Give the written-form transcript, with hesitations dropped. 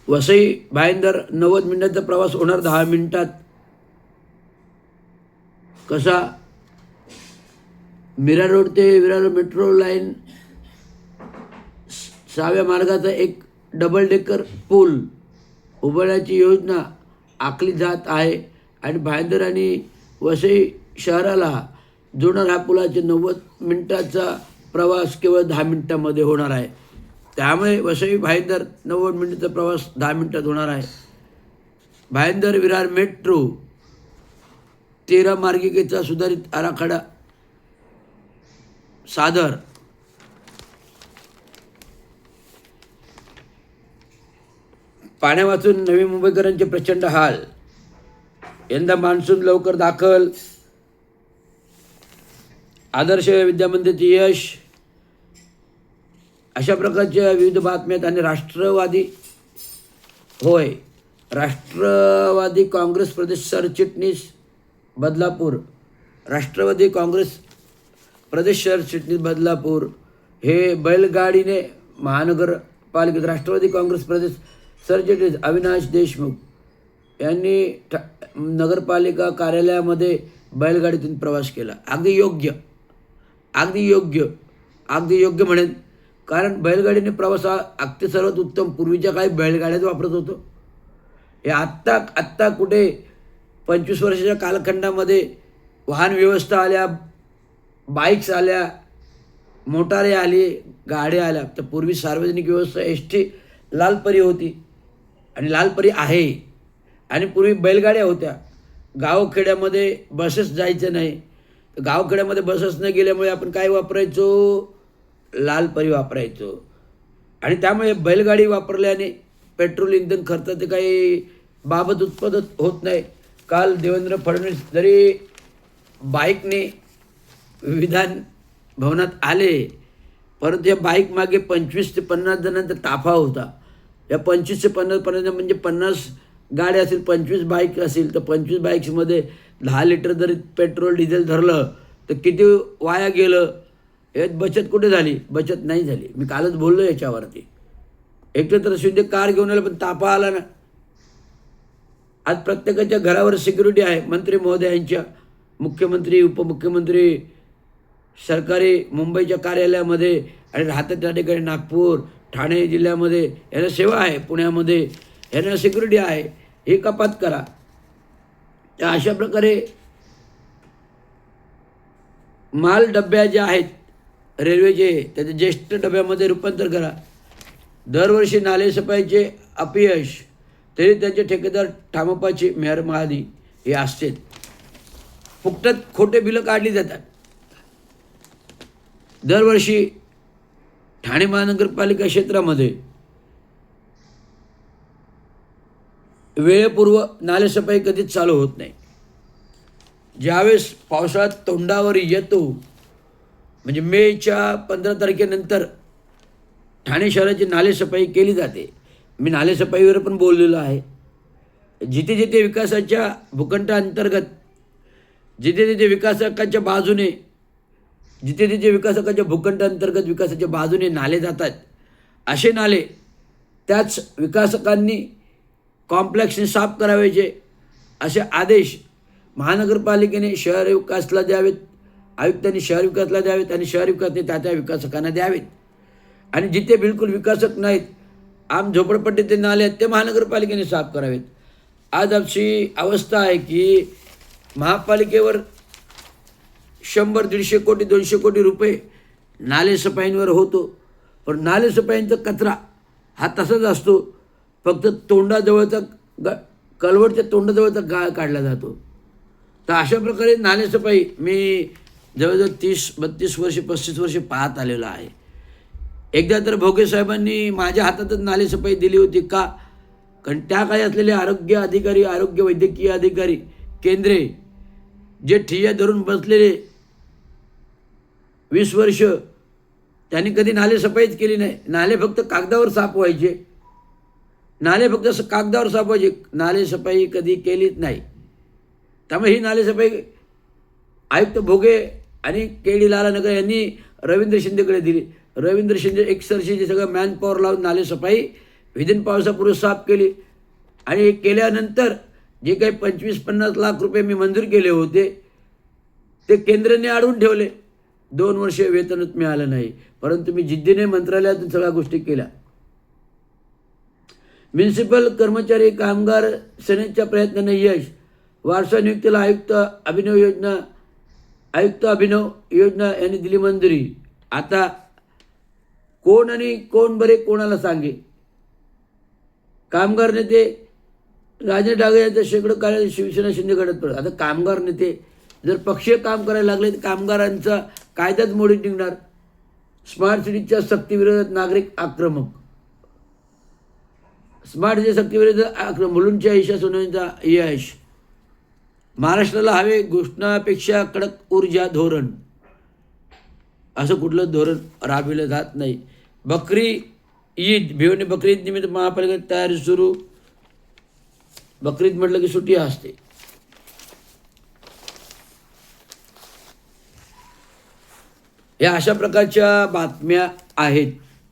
वसई भाईंदर 90 मिनिटाचा प्रवास होणार 10 मिनिटात. कसा? मीरा रोड ते विरार मेट्रो लाईन 6व्या मार्गाचा एक डबल डेकर पूल उभारण्याची योजना आखली जात आहे आणि भाईंदर आणि वसई शहराला जोडणार हा पुलाचे 90 मिनिटाचा प्रवास केवळ 10 मिनिटांमध्ये होणार आहे. त्यामुळे वसई भाईंदर 90 मिनिटाचा प्रवास 10 मिनिटात होणार आहे. भाईंदर विरार मेट्रो 13 मार्गिकेचा सुधारित आराखडा सादर. पाण्या वाचून नवी मुंबईकरांचे प्रचंड हाल. यंदा मान्सून लवकर दाखल. आदर्श विद्यामंदिराचे यश. अशा प्रकारच्या विविध बातम्यात. आणि राष्ट्रवादी काँग्रेस प्रदेश सरचिटणीस बदलापूर. राष्ट्रवादी काँग्रेस प्रदेश सरचिटणीस बदलापूर हे बैलगाडीने महानगरपालिकेत राष्ट्रवादी काँग्रेस प्रदेश सरचिटणीस अविनाश देशमुख यांनी नगरपालिका कार्यालयामध्ये बैलगाडीतून प्रवास केला. अगदी योग्य म्हणेन. कारण बैलगाडीने प्रवास हा अगदी सर्वात उत्तम. पूर्वीच्या काळी बैलगाड्याच वापरत होतो. हे आत्ता कुठे 25 वर्षाच्या कालखंडामध्ये वाहन व्यवस्था आल्या, बाईक्स आल्या, मोटारे आली, गाड्या आल्या. तर पूर्वी सार्वजनिक व्यवस्था एसटी लालपरी होती आणि लालपरी आहे. आणि पूर्वी बैलगाड्या होत्या. गावखेड्यामध्ये बसेस जायचं नाही. गावखेड्यामध्ये बसेस न गेल्यामुळे आपण काय वापरायचो? लालपरी वापरायचो. आणि त्यामुळे बैलगाडी वापरल्याने पेट्रोल इंधन खर्चाचे काही बाबत उत्पादन होत नाही. काल देवेंद्र फडणवीस जरी बाईकने विधान भवनात आले, परंतु या बाईक मागे 25 ते 50 जणांचा ताफा होता. या 25 ते 50 म्हणजे 50 गाड्या असेल, 25 बाईक असेल, तर 25 बाईक्समध्ये 10 लिटर जरी पेट्रोल डिझेल धरलं तर किती वाया गेलं? यात बचत कुठे झाली? बचत नाही झाली. मी कालच बोललो याच्यावरती. एकतर तर शिंदे कार घेऊन आलं पण ताफा आला ना. आज प्रत्येकाच्या घरावर सिक्युरिटी आहे. मंत्री महोदयांच्या, मुख्यमंत्री, उपमुख्यमंत्री, सरकारी मुंबईच्या कार्यालयामध्ये आणि राहतात त्या ठिकाणी नागपूर, ठाणे जिल्ह्यामध्ये यांना सेवा आहे. पुण्यामध्ये यांना सिक्युरिटी आहे. हे कपात करा. तर अशा प्रकारे माल डब्या ज्या आहेत रेल्वेचे त्याचे ज्येष्ठ डब्यामध्ये रूपांतर करा. दरवर्षी नालेसफाईचे अपयश तरी त्यांचे ठेकेदार ठामपाची मेहरबानी हे असतेच. फुकटात खोटे बिलं काढली जातात. दरवर्षी ठाणे महानगरपालिका क्षेत्रामध्ये वेळेपूर्व नालेसफाई कधीच चालू होत नाही. ज्यावेळेस पावसाळ्यात तोंडावर येतो म्हणजे मेच्या 15 तारखेनंतर ठाणे शहराची नालेसफाई केली जाते. मी नालेसफाईवर पण बोललेलो आहे. जिथे जिथे विकासाच्या भूखंडाअंतर्गत, जिथे जिथे विकासकांच्या बाजूने, जिथे जिथे विकासकांच्या भूखंडाअंतर्गत विकासाच्या बाजूने नाले जातात, असे नाले त्याच विकासकांनी कॉम्प्लेक्सने साफ करावायचे असे आदेश महानगरपालिकेने शहर विकासला द्यावेत, आयुक्तांनी शहर विकासला द्यावेत आणि शहर विकासने त्या विकासकांना द्यावेत. आणि जिथे बिलकुल विकासक नाहीत, आम झोपडपट्टीचे नाले आहेत, ते महानगरपालिकेने साफ करावेत. आज अशी अवस्था आहे की महापालिकेवर 100-150 कोटी 200 कोटी रुपये नालेसफाईंवर होतो. पण नालेसफाईंचा कचरा हा तसाच असतो. फक्त तोंडाजवळचा कलवडच्या तोंडाजवळचा गाळ काढला जातो. तर अशा प्रकारे नालेसफाई मी जवळजवळ 30-32 वर्षे 35 वर्षे पाहत आलेलो आहे. एकदा तर भोगे साहेबांनी माझ्या हातातच नालेसफाई दिली होती. का? कारण त्या काळी असलेले आरोग्य अधिकारी, आरोग्य वैद्यकीय अधिकारी केंद्रे जे ठिय्या धरून बसलेले 20 वर्ष, त्यांनी कधी नालेसफाईच केली नाही. नाले फक्त कागदावर साफ व्हायचे. नालेसफाई कधी केलीच नाही. त्यामुळे ही नालेसफाई आयुक्त भोगे आणि के.डी. लालानगर यांनी रवींद्र शिंदेकडे दिली. रवींद्र शिंदे एक्सर्शीचे सगळं मॅनपॉवर लावून नालेसफाई विदिन पावसापूर्वी साफ केली आणि हे केल्यानंतर जे काही 25-50 लाख रुपये मी मंजूर केले होते ते केंद्राने अडवून ठेवले. 2 वर्ष वेतनच मिळालं नाही, परंतु मी जिद्दीने मंत्रालयातून सगळ्या गोष्टी केल्या. म्युनिसिपल कर्मचारी कामगार सेनेच्या प्रयत्नांना यश. वारसा नियुक्तीला आयुक्त अभिनव योजना यांनी दिली मंजुरी. आता कोण आणि कोण बरे कोणाला सांगे. कामगार नेते राजे डागे यांच्या शेकडो कार्य शिवसेना शिंदे गटात पडत. आता कामगार नेते जर पक्षीय काम करायला लागले तर कामगारांचा कायद्यात मोडीत निघणार. स्मार्ट सिटीच्या सक्तीविरोधात नागरिक आक्रमक. स्मार्ट सिटी सक्तीविरोधात आक्रमक. मुलुंडच्या ईशा सोनवणेचा यश. महाराष्ट्राला हवे घोषणापेक्षा कडक ऊर्जा धोरण. असं कुठलं धोरण राबविलं जात नाही. बकरी ईद. भिवंडी बकरी ईद निमित्त महापालिकेत तयारी सुरू. बकरी ईद म्हटलं की सुट्टी असते. या अशा प्रकारच्या बातम्या आहेत.